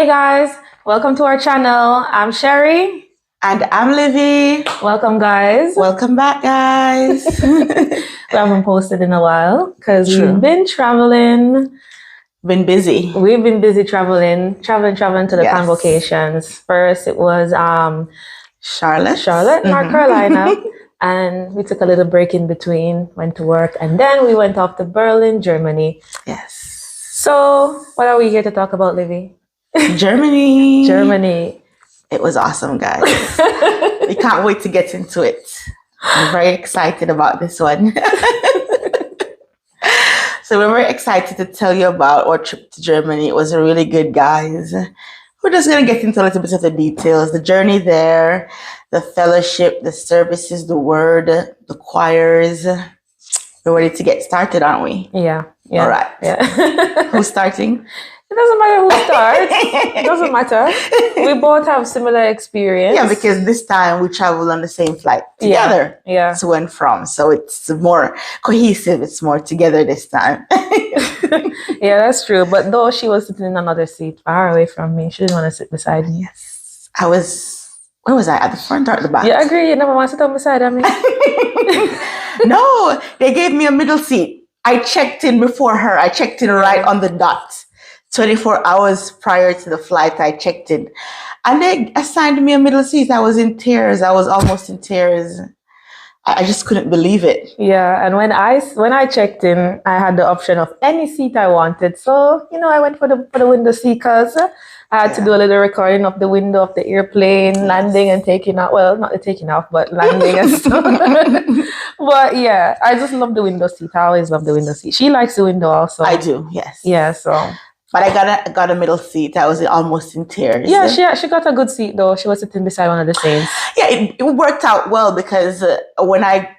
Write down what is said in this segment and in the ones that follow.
Hey guys, welcome to our channel. I'm Sherry. And I'm Livy. Welcome, guys. Welcome back, guys. We haven't posted in a while because True. we've been traveling. Been busy. We've been busy traveling to the Yes. convocations. First, it was Charlotte, North Carolina. And we took a little break in between, went to work, and then we went off to Berlin, Germany. Yes. So, what are we here to talk about, Livy? Germany. Germany. It was awesome, guys. We can't wait to get into it. I'm very excited about this one. So we're very excited to tell you about our trip to Germany. It was really good, guys. We're just going to get into a little bit of the details, the journey there, the fellowship, the services, the word, the choirs. We're ready to get started, aren't we? Yeah. All right. Yeah. Who's starting? It doesn't matter who starts. It doesn't matter. We both have similar experience. Yeah, because this time we travel on the same flight together. Yeah. To and from. So it's more cohesive. It's more together this time. Yeah, that's true. But though she was sitting in another seat far away from me, she didn't want to sit beside me. Yes. Where was I? At the front or at the back? Yeah, I agree. You never want to sit beside me. No, they gave me a middle seat. I checked in before her. I checked in right on the dot. 24 hours prior to the flight, I checked in. And they assigned me a middle seat. I was in tears. I was almost in tears. I just couldn't believe it. Yeah, and when I checked in, I had the option of any seat I wanted. So, I went for the window seat because I had to do a little recording of the window of the airplane, landing and taking off. Well, not the taking off, but landing and stuff. But yeah, I just love the window seat. I always love the window seat. She likes the window also. I do, yes. Yeah, so... But I got a middle seat. I was almost in tears. Yeah, she got a good seat though. She was sitting beside one of the saints. Yeah, it worked out well because when I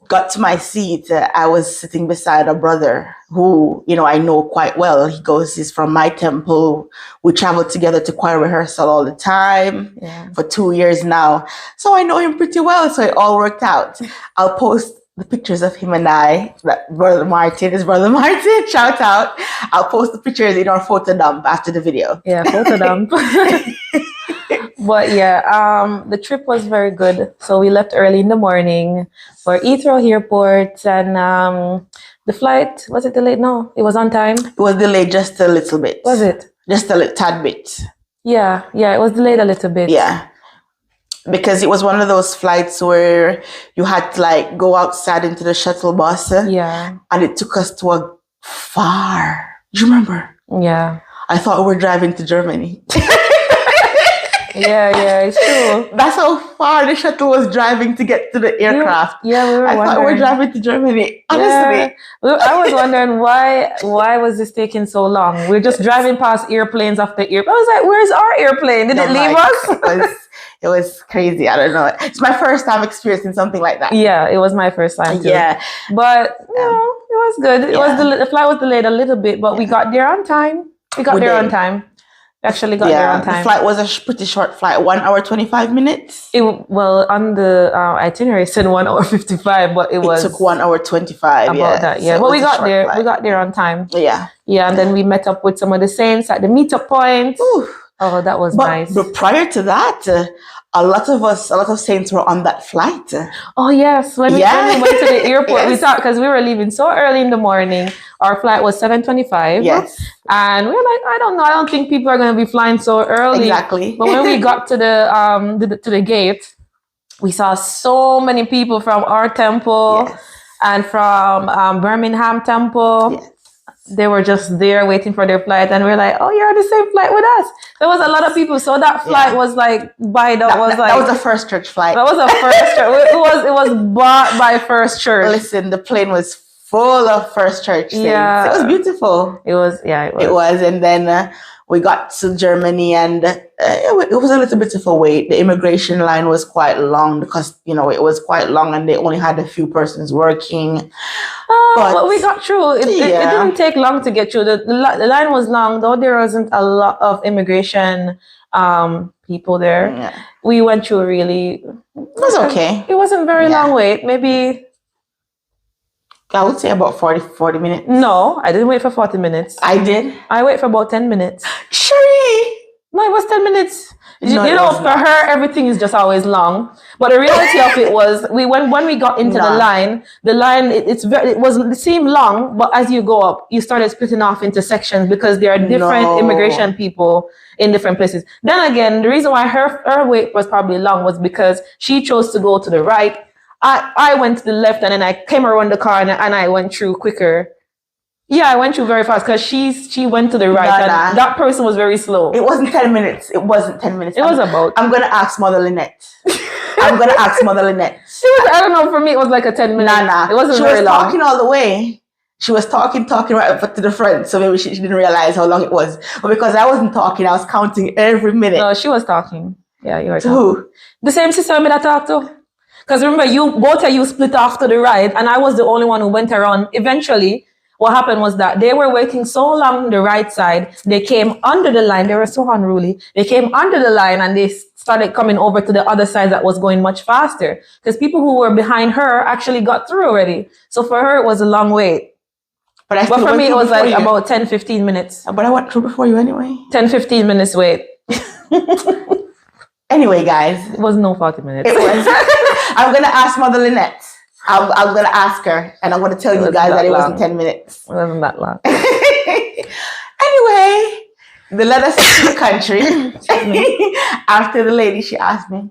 got to my seat, I was sitting beside a brother who, I know quite well. He's from my temple. We travel together to choir rehearsal all the time for 2 years now. So I know him pretty well. So it all worked out. I'll post the pictures of him and I, Brother Martin, shout out. I'll post the pictures in our photo dump after the video. Yeah, photo dump. But yeah, the trip was very good. So we left early in the morning for Heathrow Airport, and the flight, was it delayed? No, it was on time. It was delayed just a little bit. Was it? Just a tad bit. Yeah, it was delayed a little bit. Yeah. Because it was one of those flights where you had to go outside into the shuttle bus. Yeah. And it took us to a far. Do you remember? Yeah. I thought we were driving to Germany. Yeah, it's true. That's how far the shuttle was driving to get to the aircraft. Yeah, we were I thought we were driving to Germany. Honestly. Yeah. I was wondering why was this taking so long? We're just driving past airplanes after airplane. I was like, where's our airplane? Did it leave us? It was crazy. I don't know. It's my first time experiencing something like that. Yeah, it was my first time too. Yeah. But, it was good. The flight was delayed a little bit, but we got there on time. We actually got there on time. The flight was a pretty short flight, 1 hour, 25 minutes. On the itinerary it said 1 hour 55, but it took 1 hour 25. About that, yeah. So but we got there on time. Yeah. Yeah, and then we met up with some of the saints at the meetup point. Ooh. Oh, that was nice. But prior to that, a lot of saints were on that flight. Oh yes, when we went to the airport, we thought, because we were leaving so early in the morning. Our flight was 7:25. Yes, and we were like, I don't know, I don't think people are going to be flying so early. Exactly. But when we got to the gate, we saw so many people from our temple and from Birmingham temple. Yes. They were just there waiting for their flight, and we're like, oh, you're on the same flight with us. There was a lot of people, so that flight was that was a First Church flight. That was a First Church. It was bought by First Church. Listen, the plane was full of First Church saints. Yeah, it was beautiful. It was. It was, and then we got to Germany, and it was a little bit of a wait. The immigration line was quite long because it was quite long, and they only had a few persons working. But we got through. It didn't take long to get through. The line was long, though there wasn't a lot of immigration people there. Yeah. We went through really. It was okay. It wasn't very long wait. Maybe I would say about 40 minutes. No, I didn't wait for 40 minutes. I did. I wait for about 10 minutes. Sherry! No, it was 10 minutes. No, You it know, was for not. her, everything is just always long. But the reality of it was, when we got into Nah. the line, it seemed long, but as you go up, you started splitting off into sections because there are different No. immigration people in different places. Then again, the reason why her wait was probably long was because she chose to go to the right. I went to the left, and then I came around the car, and I went through quicker. Yeah, I went through very fast because she went to the right, Nah, and nah. that person was very slow. It wasn't 10 minutes. It wasn't 10 minutes. It was about. I'm going to ask Mother Lynette. I'm going to ask Mother Lynette. I don't know, for me, it was like a 10 minutes. Nah. It wasn't she very was long. talking all the way. She was talking right up to the front. So maybe she didn't realize how long it was. But because I wasn't talking, I was counting every minute. No, she was talking. Yeah, you were To talking. who? The same sister I talked to. Because remember, both of you split off to the right, and I was the only one who went around. Eventually, what happened was that they were waiting so long on the right side, they came under the line. They were so unruly. They came under the line, and they started coming over to the other side that was going much faster. Because people who were behind her actually got through already. So for her, it was a long wait. But for me, it was like about 10, 15 minutes. But I went through before you anyway. 10, 15 minutes wait. Anyway, guys. It was no 40 minutes. It was. I'm going to ask Mother Lynette. I'm going to ask her, and I'm going to tell you guys that it wasn't 10 minutes. It wasn't that long. Anyway, they let us to the country. After the lady, she asked me,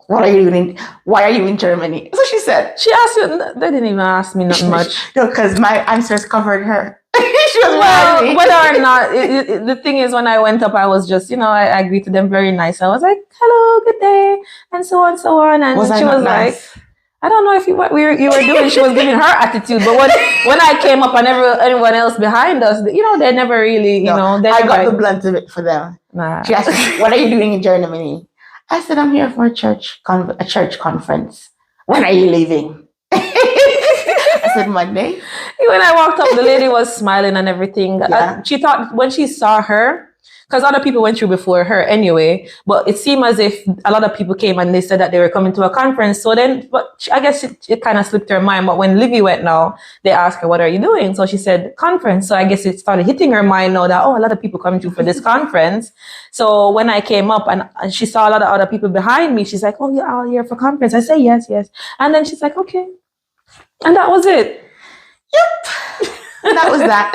"What are you doing? Why are you in Germany?" So she said, "She asked you." They didn't even ask me nothing much. No, because my answers covered her. She was well, whether or not, the thing is, when I went up, I was just, I greeted them very nice. I was like, "Hello, good day," and so on, so on. And she was like, I don't know if you were doing. She was giving her attitude, but when I came up and everyone else behind us, they never really, I got the blunt of it for them. Nah. She asked me, "What are you doing in Germany?" I said, "I'm here for a church conference." "When are you leaving?" I said, "Monday." When I walked up, the lady was smiling and everything. Yeah. She thought when she saw her, because other people went through before her anyway, but it seemed as if a lot of people came and they said that they were coming to a conference. So then, I guess it kind of slipped her mind. But when Livy went now, they asked her, "What are you doing?" So she said, "Conference." So I guess it started hitting her mind now that, a lot of people coming through for this conference. So when I came up and she saw a lot of other people behind me, she's like, "Oh, you're all here for conference?" I say, "Yes, yes." And then she's like, "Okay." And that was it. Yep. That was that.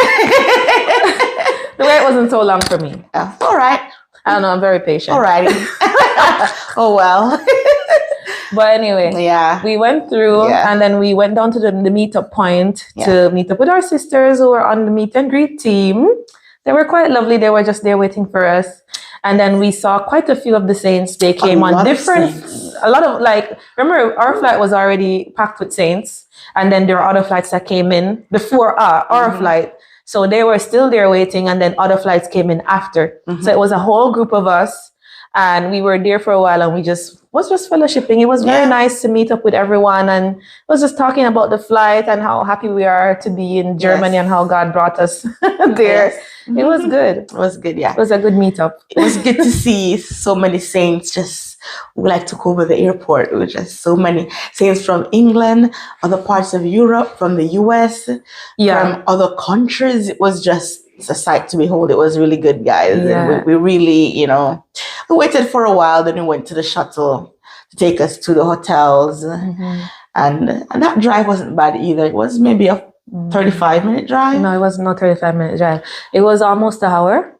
The wait wasn't so long for me. All right. I don't know. I'm very patient. All righty. Oh, well. But anyway, yeah, we went through and then we went down to the meetup point to meet up with our sisters who were on the meet and greet team. They were quite lovely. They were just there waiting for us. And then we saw quite a few of the saints. They came on different, a lot of remember our flight was already packed with saints. And then there were other flights that came in before our flight. So they were still there waiting. And then other flights came in after. So it was a whole group of us. And we were there for a while and was just fellowshipping. It was very nice to meet up with everyone and was just talking about the flight and how happy we are to be in Germany and how God brought us there. Yes. It was good. It was good, yeah. It was a good meetup. It was good to see so many saints just took over the airport. It was just so many saints from England, other parts of Europe, from the US, from other countries. It was just a sight to behold. It was really good, guys. Yeah. And we really, we waited for a while, then we went to the shuttle to take us to the hotels. And that drive wasn't bad either. It was maybe a 35-minute drive. No, it was not 35-minute drive. It was almost an hour.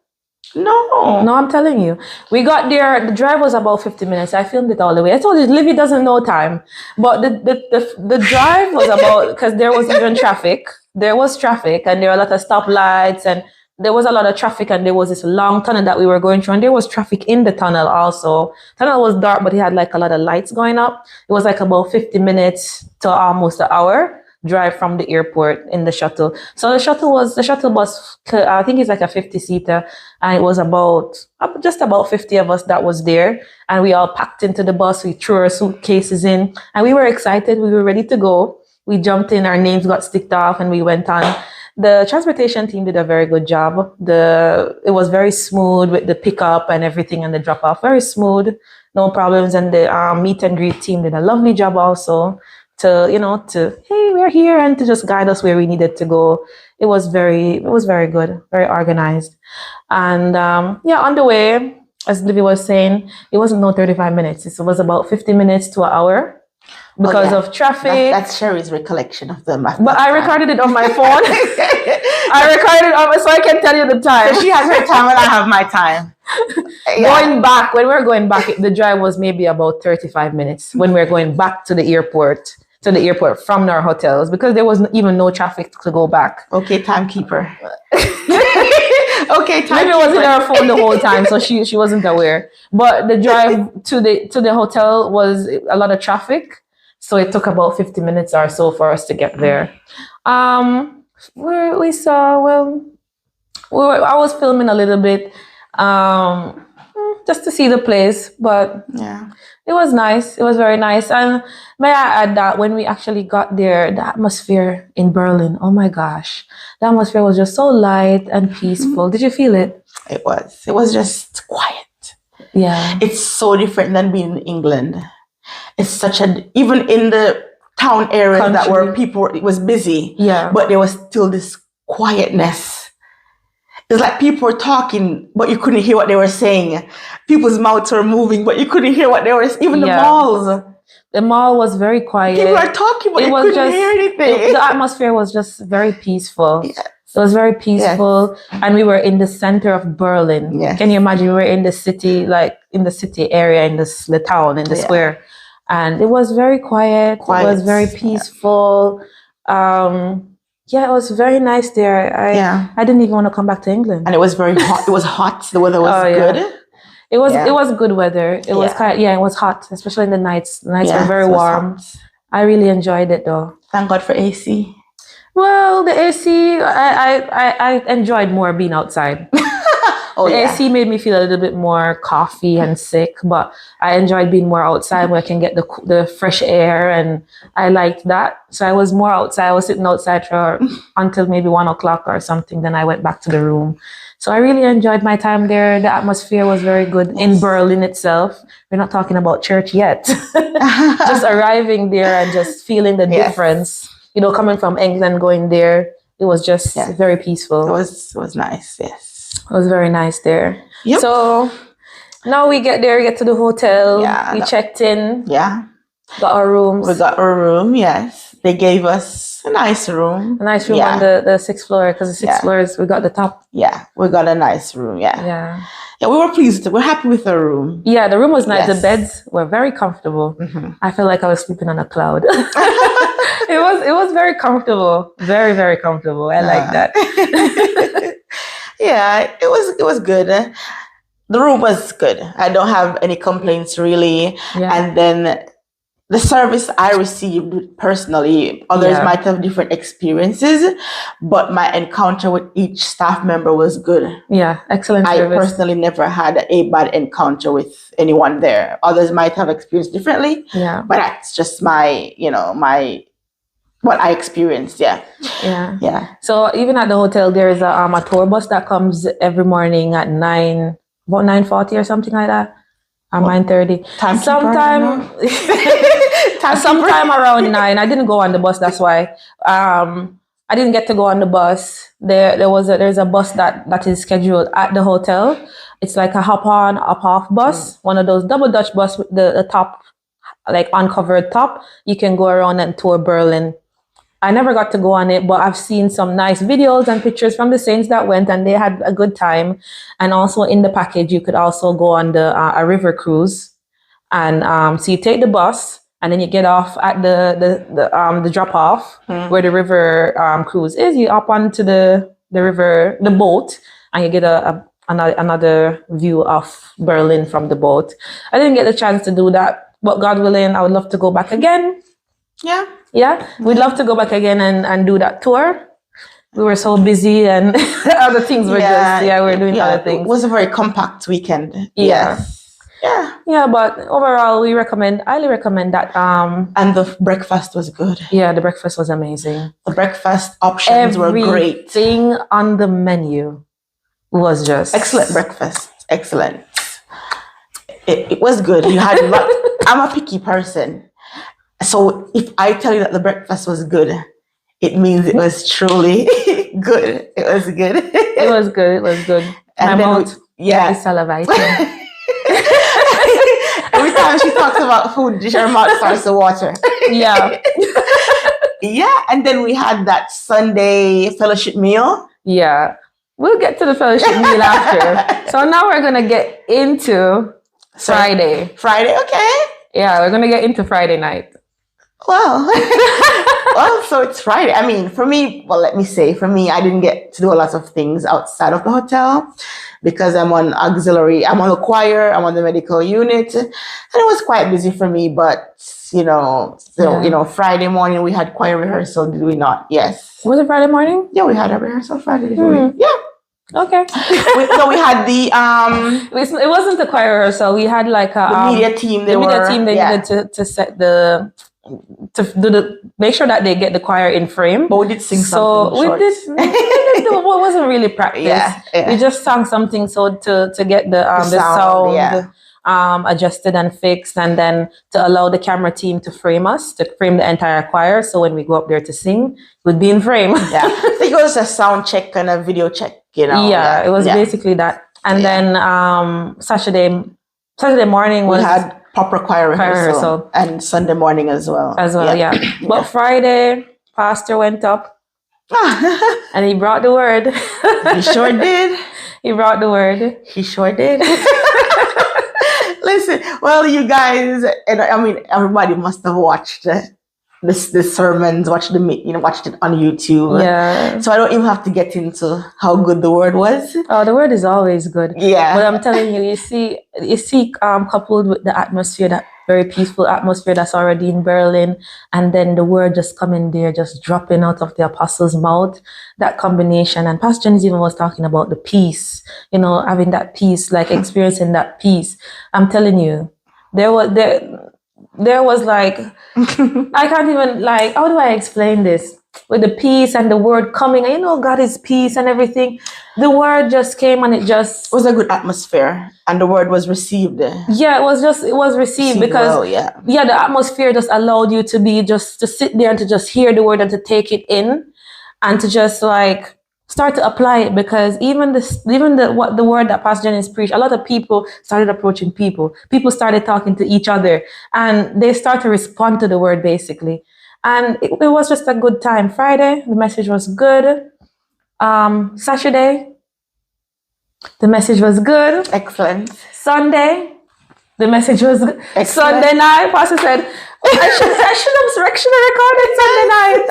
No, I'm telling you. We got there, the drive was about 50 minutes. I filmed it all the way. I told you, Livy doesn't know time. But the drive was about, because there was even traffic. There was traffic and there were a lot of stoplights and there was a lot of traffic and there was this long tunnel that we were going through and there was traffic in the tunnel also. Tunnel was dark, but it had a lot of lights going up. It was about 50 minutes to almost an hour drive from the airport in the shuttle. So the shuttle bus, I think it's a 50-seater, and it was just about 50 of us that was there, and we all packed into the bus. We threw our suitcases in, and we were excited. We were ready to go. We jumped in, our names got sticked off, and we went on. The transportation team did a very good job. It was very smooth with the pickup and everything and the drop off. Very smooth, no problems. And the meet and greet team did a lovely job also to hey, we're here, and to just guide us where we needed to go. It was very good, very organized. And on the way, as Livy was saying, it wasn't no 35 minutes. It was about 50 minutes to an hour because of traffic. That's Sheri's recollection of them. But I recorded it on my phone. I recorded it so I can tell you the time. So she has her time and I have my time. Going back, when we were going back, the drive was maybe about 35 minutes when we were going back to the airport from our hotels, because there was even no traffic to go back. Okay, timekeeper. Okay, Maybe it was in her phone the whole time, so she wasn't aware. But the drive to the hotel was a lot of traffic, so it took about 50 minutes or so for us to get there. Where we saw, I was filming a little bit, just to see the place, but yeah, it was nice. It was very nice. And may I add that when we actually got there, the atmosphere in Berlin, oh my gosh, the atmosphere was just so light and peaceful. Did you feel it? It was just quiet. Yeah. It's so different than being in England. It's such even in the town areas that were people, it was busy. Yeah. But there was still this quietness. It's like people were talking, but you couldn't hear what they were saying. People's mouths were moving, but you couldn't hear what they were saying. Even the malls. The mall was very quiet. People are talking, but you couldn't hear anything. The atmosphere was just very peaceful. Yes. It was very peaceful. Yes. And we were in the center of Berlin. Yes. Can you imagine? We were in the city, like in the city area, in the town, in the square. And it was very quiet. It was very peaceful. It was very nice there. I didn't even want to come back to England. And it was very hot. It was hot. The weather was good. Yeah. It was good weather. It was it was hot, especially in the nights. The nights were very warm. I really enjoyed it though. Thank God for AC. Well, the AC, I enjoyed more being outside. AC made me feel a little bit more coughy and sick, but I enjoyed being more outside where I can get the fresh air, and I liked that. So I was more outside. I was sitting outside until maybe 1 o'clock or something. Then I went back to the room. So I really enjoyed my time there. The atmosphere was very good in Berlin itself. We're not talking about church yet. Just arriving there and just feeling the difference. You know, coming from England, going there, it was just very peaceful. It was nice, yes. It was very nice there. Yep. So now we get there, we get to the hotel. Yeah, we checked in. Yeah. Got our rooms. We got our room, yes. They gave us a nice room. A nice room on the sixth floor, because the sixth floor is, we got the top. Yeah, we got a nice room, Yeah, we were pleased. We're happy with our room. Yeah, the room was nice. Yes. The beds were very comfortable. Mm-hmm. I felt like I was sleeping on a cloud. It was very comfortable. Very, very comfortable. I like that. Yeah, it was good. The room was good. I don't have any complaints really. Yeah. And then the service I received personally, others might have different experiences, but my encounter with each staff member was good. Yeah, excellent service. I personally never had a bad encounter with anyone there. Others might have experienced differently. Yeah. But that's just my what I experienced, Yeah. So even at the hotel, there is a tour bus that comes every morning at 9:40 or something like that, or 9:30. Sometime around 9. I didn't go on the bus, that's why. I didn't get to go on the bus. There's a bus that is scheduled at the hotel. It's like a hop on, hop off bus, one of those double Dutch bus with the top, like uncovered top. You can go around and tour Berlin. I never got to go on it, but I've seen some nice videos and pictures from the saints that went, and they had a good time. And also in the package, you could also go on a river cruise. And so you take the bus, and then you get off at the drop off where the river cruise is. You up onto the river, the boat, and you get another view of Berlin from the boat. I didn't get the chance to do that, but God willing, I would love to go back again. Yeah, we'd love to go back again and do that tour. We were so busy, and other things were we were doing other things. It was a very compact weekend. Yeah. But overall, highly recommend that. And the breakfast was good. Yeah, the breakfast was amazing. The breakfast options were great. Everything on the menu was just excellent breakfast. Excellent. It was good. You had I'm a picky person. So if I tell you that the breakfast was good, it means it was truly good. It was good. It was good. My mouth is salivating. Every time she talks about food, her mouth starts to water. Yeah. Yeah, and then we had that Sunday fellowship meal. Yeah. We'll get to the fellowship meal after. So now we're gonna get into Friday. Friday, okay. Yeah, we're gonna get into Friday night. Well, well, so it's Friday. I mean, for me, well, let me say, for me, I didn't get to do a lot of things outside of the hotel because I'm on auxiliary. I'm on the choir. I'm on the medical unit, and it was quite busy for me. But Friday morning we had choir rehearsal. Did we not? Yes. Was it Friday morning? Yeah, we had a rehearsal Friday. Did we? Yeah. Okay. So we had the It wasn't the choir rehearsal. We had like the media team. They needed to set make sure that they get the choir in frame. But we did sing something. So we did. It wasn't really practice. Yeah. We just sang something to get the sound adjusted and fixed, and then to allow the camera team to frame the entire choir. So when we go up there to sing, we'd be in frame. Yeah, I think it was a sound check and a video check. Yeah, it was basically that. And then Saturday morning we had proper choir rehearsal, and Sunday morning as well. Yeah. But Friday, pastor went up and he brought the word. He sure did. He brought the word. He sure did. Listen, well, you guys, and I mean, everybody must have watched this sermons, watched it on YouTube. Yeah. So I don't even have to get into how good the word was. Oh, the word is always good. Yeah. But I'm telling you, you see, coupled with the atmosphere, that very peaceful atmosphere that's already in Berlin, and then the word just coming there, just dropping out of the apostles' mouth, that combination. And Pastor Janice even was talking about the peace, having that peace, like experiencing that peace. I'm telling you, there was like, I can't even, like, how do I explain this? With the peace and the word coming, God is peace and everything. The word just came and it was a good atmosphere, and the word was received. Yeah, it was received because the atmosphere just allowed you to sit there and to just hear the word and to take it in and to just like start to apply it, because even the word that Pastor Janice preached, a lot of people started approaching people. People started talking to each other, and they start to respond to the word basically. And it was just a good time. Friday, the message was good. Saturday, the message was good. Excellent. Sunday, the message was good. Excellent. Sunday night, Pastor said, I should have recorded Sunday night.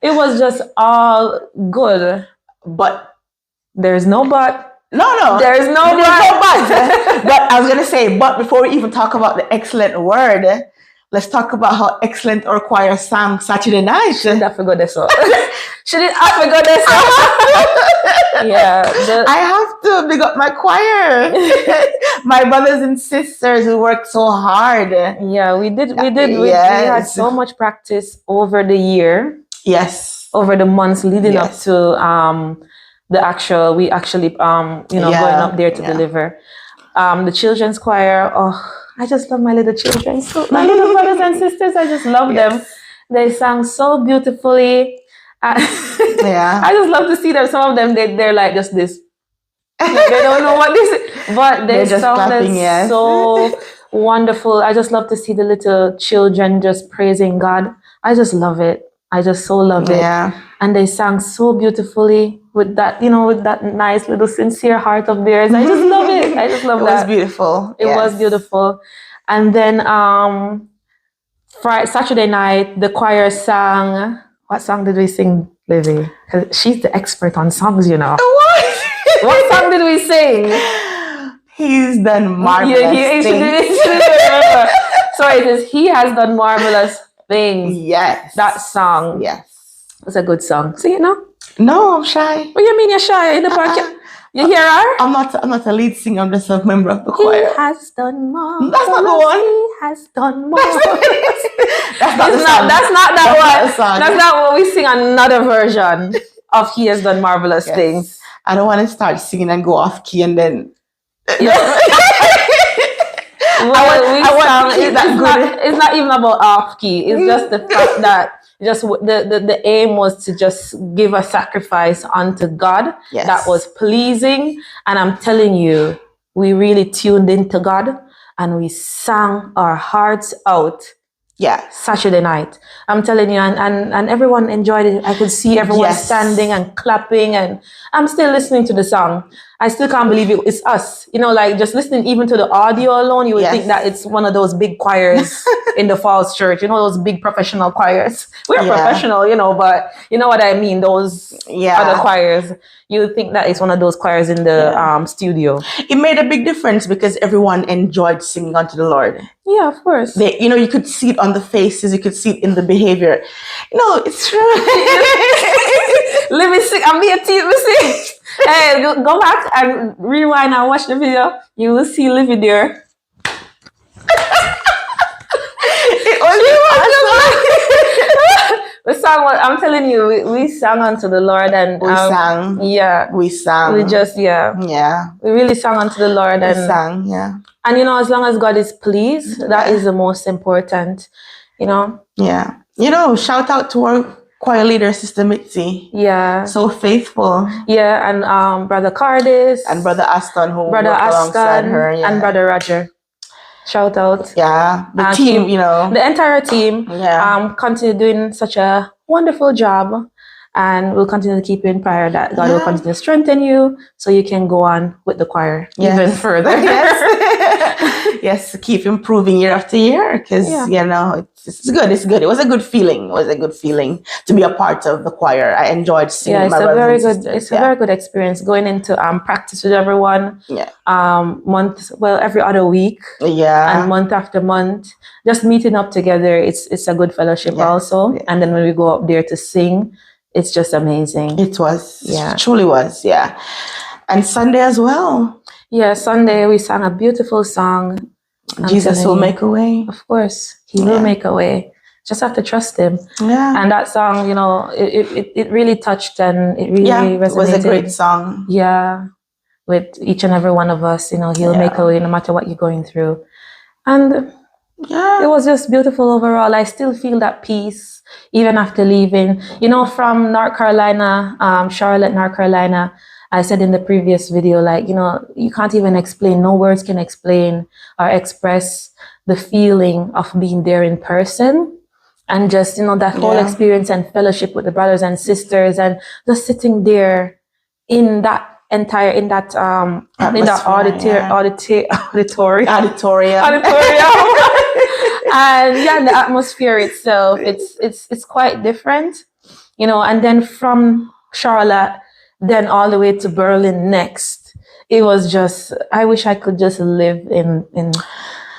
It was just all good. But there's no but. No. There's no but. But I was going to say, but before we even talk about the excellent word, let's talk about how excellent our choir sang Saturday night. I forgot this one. I forgot this one. Yeah. I have to big up my choir. My brothers and sisters who worked so hard. Yeah, we did. We had so much practice over the year. Yes. Over the months leading up to we actually going up there to deliver. The children's choir, I just love my little children. So my little brothers and sisters, I just love them. They sang so beautifully. I just love to see them. Some of them, they're like just this. They don't know what this is, but they sounded so wonderful. I just love to see the little children just praising God. I just love it. I just so love it. And they sang so beautifully with that, with that nice little sincere heart of theirs. I just love it. I just love that. It was beautiful. It was beautiful. And then Saturday night, the choir sang. What song did we sing, Livy? Because she's the expert on songs, What? What song did we sing? He's done marvelous things. So it is, he has done marvelous things. Yes. That song. Yes. It's a good song. See it now? No, I'm shy. What do you mean you're shy? In the podcast? You hear her? I'm not a lead singer. I'm just a member of the choir. He has done more. That's not the one. He has done more. That's not that one. That's not what we sing. Another version of He Has Done Marvelous Things. I don't want to start singing and go off key and then. It's not even about off key. It's just the fact that the aim was to just give a sacrifice unto God that was pleasing. And I'm telling you, we really tuned into God. and we sang our hearts out. Yeah. Saturday night. I'm telling you, and everyone enjoyed it. I could see everyone standing and clapping, and I'm still listening to the song. I still can't believe it's us. Like just listening even to the audio alone, you would think that it's one of those big choirs in the Falls Church, those big professional choirs. We're professional, but you know what I mean, those other choirs. You would think that it's one of those choirs in the studio. It made a big difference because everyone enjoyed singing unto the Lord. Yeah, of course. You could see it on the faces, you could see it in the behavior. It's true. Let me see. I'm here to see. Hey, go back and rewind and watch the video. You will see Livy there. The song was, I'm telling you, we sang unto the Lord, and we sang. Yeah. We sang. We just, Yeah. We really sang unto the Lord. We sang, yeah. And as long as God is pleased, that is the most important, Yeah. Shout out to our choir leader, Sister Mitzi. Yeah. So faithful. Yeah, and Brother Cardis. And Brother Aston, who worked alongside her. Yeah. And Brother Roger. Shout out. Yeah. The team, The entire team. Yeah. Continue doing such a wonderful job. And we'll continue to keep you in prayer that God will continue to strengthen you so you can go on with the choir even further. Yes, keep improving year after year because, it's good. It's good. It was a good feeling. It was a good feeling to be a part of the choir. I enjoyed singing with my brothers and sisters. It's a very good experience going into practice with everyone. Yeah. Every other week. Yeah. And month after month. Just meeting up together. It's a good fellowship also. Yeah. And then when we go up there to sing, it's just amazing. It was. Yeah. It truly was. Yeah. And Sunday as well. Yeah, Sunday we sang a beautiful song. Jesus will make a way. Of course. He will make a way. Just have to trust him. Yeah. And that song, it really touched and it really resonated. It was a great song. Yeah. With each and every one of us, he'll make a way no matter what you're going through. And it was just beautiful overall. I still feel that peace even after leaving. From North Carolina, Charlotte, North Carolina, I said in the previous video, you can't even explain, no words can explain or express the feeling of being there in person and just, that whole experience and fellowship with the brothers and sisters and just sitting there in that auditorium. And the atmosphere itself, it's quite different, and then from Charlotte, then all the way to Berlin next. It was just, I wish I could just live in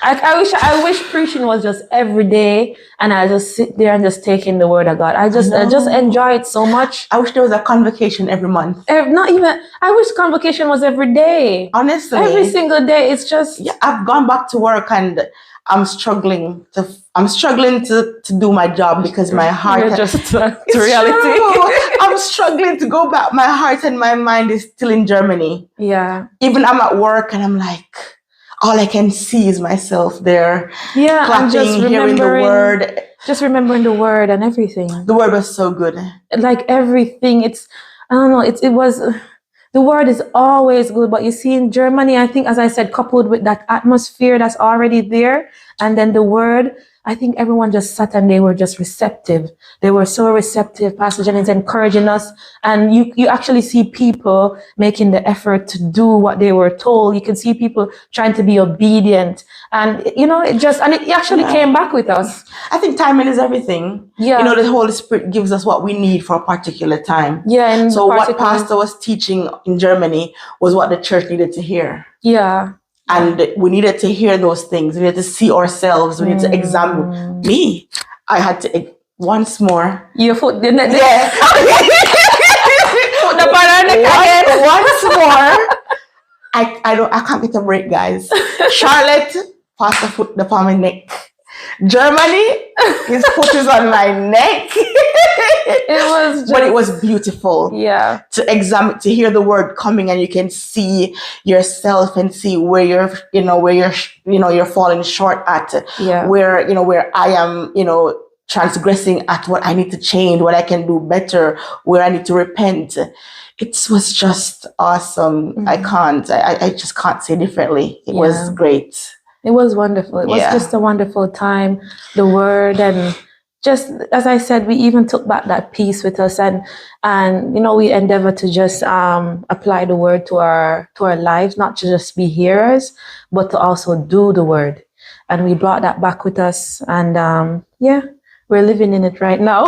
I wish preaching was just every day and I just sit there and just take in the word of God. I just enjoy it so much. I wish there was a convocation every month. I wish convocation was every day. Honestly. Every single day. It's just... Yeah, I've gone back to work and I'm struggling to do my job because my heart... You're just to reality. I'm struggling to go back. My heart and my mind is still in Germany. Yeah. Even I'm at work and I'm like... all I can see is myself there, clapping, hearing the word. Just remembering the word and everything. The word was so good. Like everything, the word is always good. But you see in Germany, I think, as I said, coupled with that atmosphere that's already there, and then the word, I think everyone just sat and they were just receptive. They were so receptive. Pastor Jennings encouraging us. And you actually see people making the effort to do what they were told. You can see people trying to be obedient. And, it actually came back with us. I think timing is everything. Yeah. The Holy Spirit gives us what we need for a particular time. Yeah. And so what Pastor was teaching in Germany was what the church needed to hear. Yeah. And we needed to hear those things. We needed to see ourselves. We needed to examine. Me, I had to once more. Your foot didn't. Yeah. Once more. I can't get a break, guys. Charlotte, Pastor foot the palm my neck. Germany, his foot is on my neck. But it was beautiful. Yeah. To examine, to hear the word coming, and you can see yourself and see where you're falling short at. Yeah. Where I am, transgressing at what I need to change, what I can do better, where I need to repent. It was just awesome. Mm-hmm. I just can't say differently. It was great. It was wonderful. It was just a wonderful time. The word, and just as I said, we even took back that peace with us, and we endeavor to just apply the word to our lives, not to just be hearers, but to also do the word. And we brought that back with us, and we're living in it right now.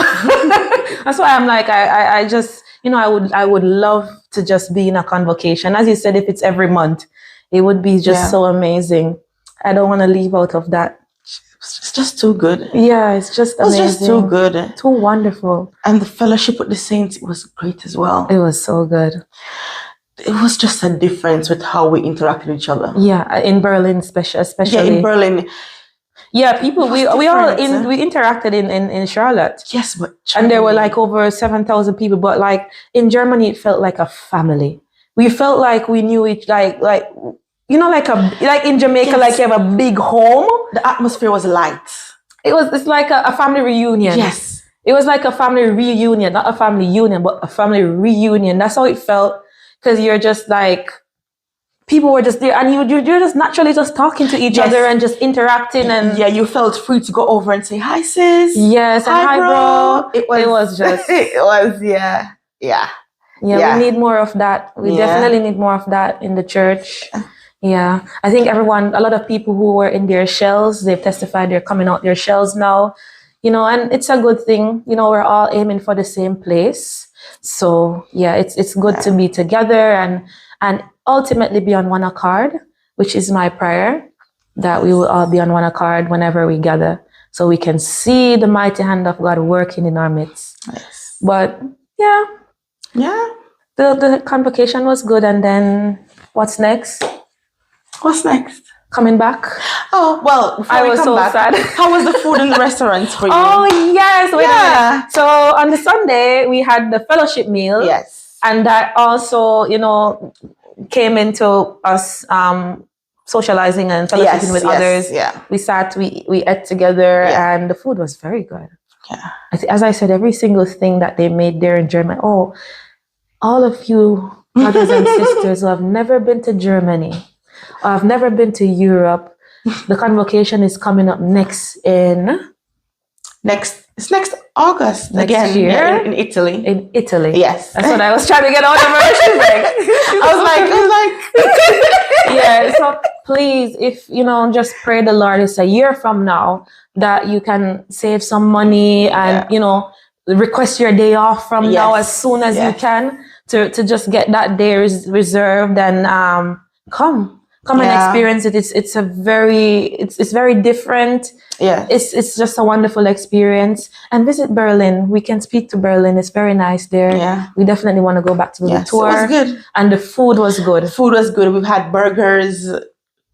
That's why I'm like, I just, I would love to just be in a convocation. As you said, if it's every month, it would be just so amazing. I don't want to leave out of that. It's just too good. Yeah, it's just amazing. It's just too good. Too wonderful. And the fellowship with the saints was great as well. It was so good. It was just a difference with how we interact with each other. Yeah, in Berlin especially. Yeah, in Berlin. Yeah, people, we interacted in Charlotte. Yes, but and there were like over 7,000 people. But like in Germany, it felt like a family. We felt like we knew each, like in Jamaica, like you have a big home. The atmosphere was light. It's like a family reunion. Yes. It was like a family reunion, not a family union, but a family reunion. That's how it felt, because you're just like, people were just there, and you're just naturally just talking to each other and just interacting, and you felt free to go over and say hi, sis. Yes, and hi, bro. It was just yeah. We need more of that. We definitely need more of that in the church. Yeah, I think a lot of people who were in their shells, they've testified they're coming out their shells now, and it's a good thing. We're all aiming for the same place. So yeah, it's good to be together and ultimately be on one accord, which is my prayer, that we will all be on one accord whenever we gather, so we can see the mighty hand of God working in our midst. Yes. But the convocation was good. And then what's next? Coming back. Oh, well, I was so sad. How was the food in the restaurants for you? Oh, yes. Wait a minute. So on the Sunday, we had the fellowship meal. Yes. And that also, came into us socializing and fellowshipping with others. Yeah. We sat, we ate together, and the food was very good. Yeah. As I said, every single thing that they made there in Germany. Oh, all of you brothers and sisters who have never been to Germany, or have never been to Europe, the convocation is coming up next August next again year in Italy. In Italy, yes, that's what I was trying to get out of her. I was like, yeah. So please, if just pray the Lord, it's a year from now that you can save some money and request your day off from now as soon as you can to just get that day reserved and come and experience it. It's very different. Yeah, it's just a wonderful experience. And visit Berlin. We can speak to Berlin. It's very nice there. Yeah, we definitely want to go back to the tour. It was good, and the food was good. We've had burgers.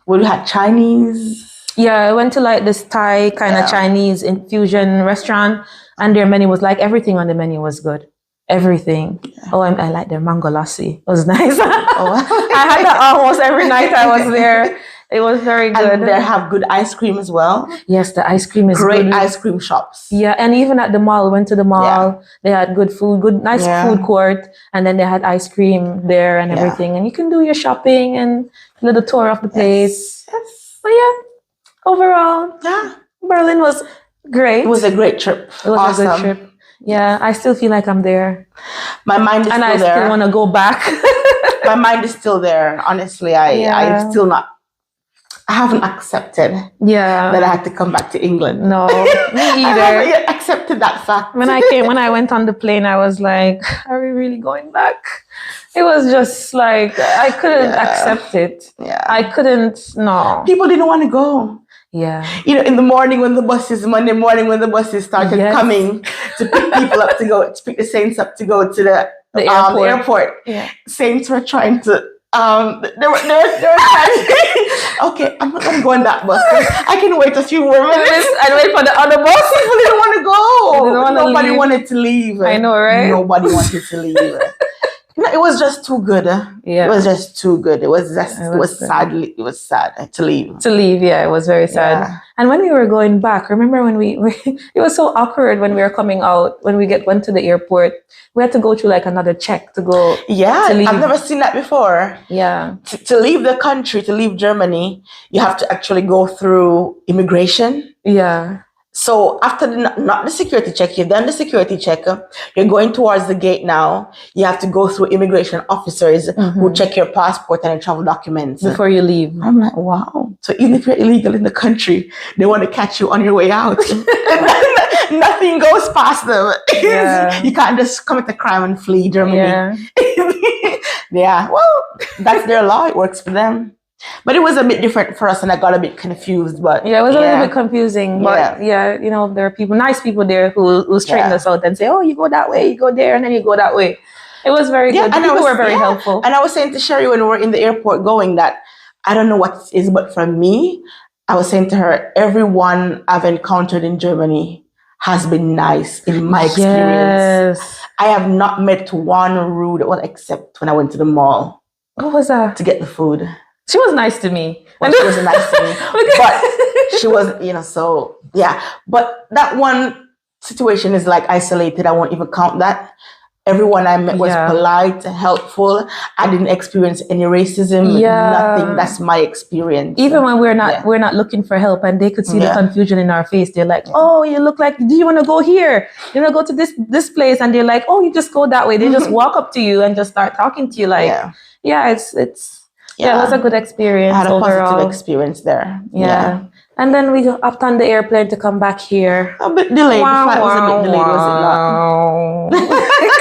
We had Chinese. Yeah, I went to like this Thai kind of Chinese infusion restaurant, and their menu was like, everything on the menu was good. Everything. Yeah. Oh, I like their mango lassi. It was nice. I had that almost every night I was there. It was very good. And they have good ice cream as well. Yes, the ice cream is great. Good. Ice cream shops. Yeah, and even at the mall, went to the mall. They had good food, nice food court, and then they had ice cream there and everything. And you can do your shopping and a little tour of the place. Yes. But overall, Berlin was great. It was a great trip. It was a good trip. Yeah, I still feel like I'm there. My mind is still there. And I still want to go back. My mind is still there. Honestly, I haven't accepted that I had to come back to England. No, me either. I haven't yet accepted that fact. When I went on the plane, I was like, are we really going back? It was just like, I couldn't accept it. Yeah. I couldn't, no. People didn't want to go. Yeah. In the morning when the buses, Monday morning when the buses started coming to pick people up to pick the saints up to go to the airport. Yeah. Saints were trying to, they were trying to, okay, I'm not going to go on that bus. I can wait a few more minutes and wait for the other bus. People didn't want to go. Nobody wanted to leave. I know, right? Nobody wanted to leave. No, it was just too good. Yeah. It was just too good. It was just, It it was was good. sadly, it was sad to leave. To leave, yeah, it was very sad. Yeah. And when we were going back, remember when it was so awkward when we were coming out, when we went to the airport, we had to go through like another check to go. Yeah, To leave. I've never seen that before. Yeah. To leave the country, to leave Germany, you have to actually go through immigration. Yeah. So after not the security check, you've done the security check, you're going towards the gate now. You have to go through immigration officers who check your passport and your travel documents. Before you leave. I'm like, wow. So even if you're illegal in the country, they want to catch you on your way out. Nothing goes past them. Yeah. You can't just commit a crime and flee Germany. Yeah. Yeah, well, that's their law. It works for them. But it was a bit different for us, and I got a bit confused. But Yeah, it was a little bit confusing. But yeah, you know, there are people, nice people there who straighten us out and say, oh, you go that way, you go there, and then you go that way. It was very good. The people were very helpful. And I was saying to Sheri when we were in the airport going that I don't know what it is, but for me, I was saying to her, everyone I've encountered in Germany has been nice in my experience. Yes. I have not met one rude one except when I went to the mall. What was that? To get the food. She was nice to me. Well, she was nice to me. But she was, you know, so yeah. But that one situation is like isolated. I won't even count that. Everyone I met was polite, helpful. I didn't experience any racism, nothing. That's my experience. Even when we're not looking for help and they could see the confusion in our face, they're like, oh, you look like, do you want to go here? You want to go to this place? And they're like, oh, you just go that way. They just walk up to you and just start talking to you like, it was a good experience. I had a overall. positive experience there. Yeah. And then we hopped on the airplane to come back here. A bit delayed. The flight was a bit delayed, was it not?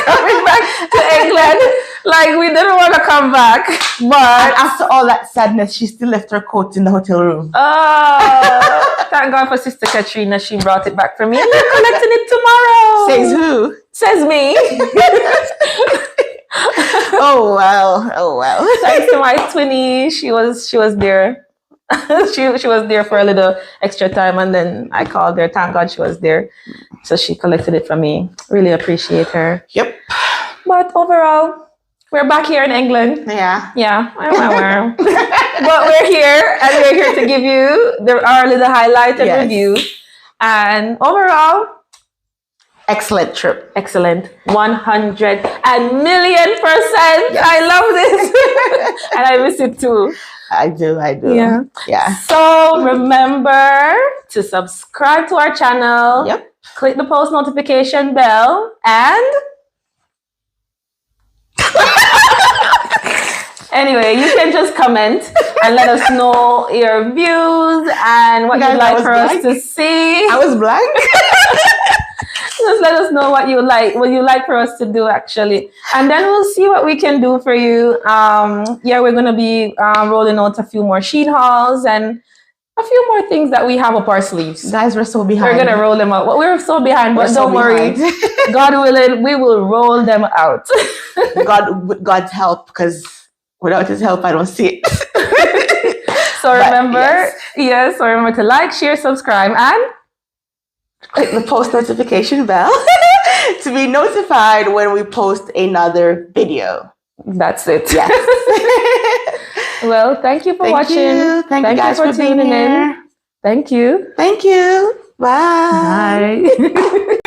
Coming back to England, like we didn't want to come back. But after all that sadness, she still left her coat in the hotel room. Oh, thank God for Sister Katrina. She brought it back for me. And you're collecting it tomorrow. Says who? Says me. Oh wow. Thanks to my twinnie. She was there. she was there for a little extra time, and then I called her. Thank God she was there. So she collected it for me. Really appreciate her. Yep. But overall, we're back here in England. Yeah. But we're here, and we're here to give you our little highlight and review. And overall, excellent trip. Excellent. 100 and million %. Yes. I love this. And I miss it too. I do. Yeah. So remember to subscribe to our channel. Yep. Click the post notification bell and anyway, you can just comment and let us know your views and what you'd like for us to see. I was blank. Just let us know what you like for us to do, actually, and then we'll see what we can do for you. We're gonna be rolling out a few more sheet hauls and a few more things that we have up our sleeves. Guys, we're so behind. We're gonna roll them out. We're so behind, but don't worry. God willing, we will roll them out. God's help, because without His help, I don't see it. So remember, so remember to like, share, subscribe, and click the post notification bell to be notified when we post another video. That's it. Yes. Well, thank you for watching. Thank you guys for tuning in. Thank you. Bye. Bye.